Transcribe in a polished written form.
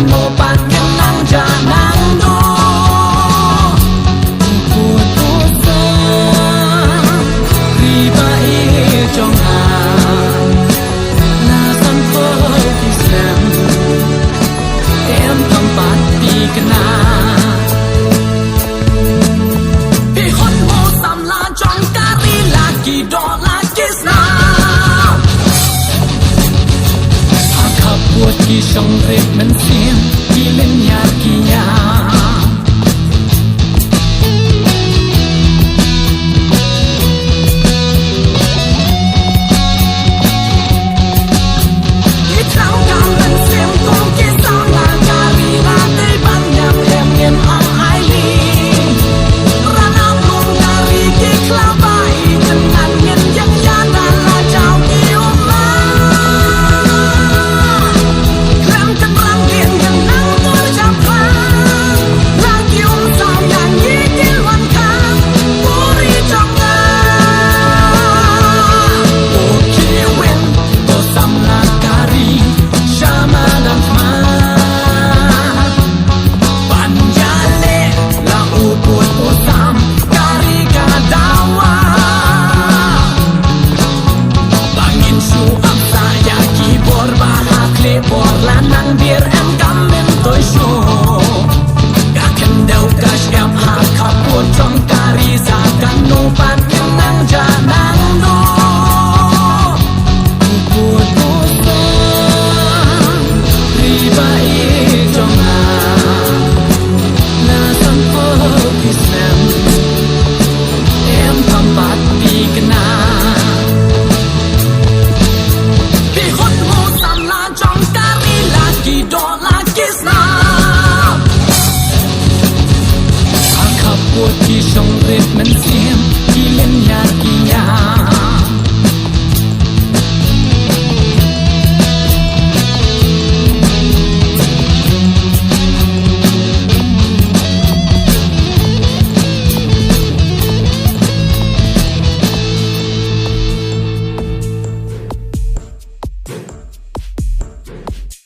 mo pan kenang janang do putusa riba trong hàng là san phơi thì xem em thầm bát đi kena đi hôn mô sam la trong kari lagi do lagi sna akap buat ki song red men sim ki len ya ki ya por lanang bir em kamen toy show gaken deu kash em ha kapur trong kari za kan no pan kenang janang do puput posa riba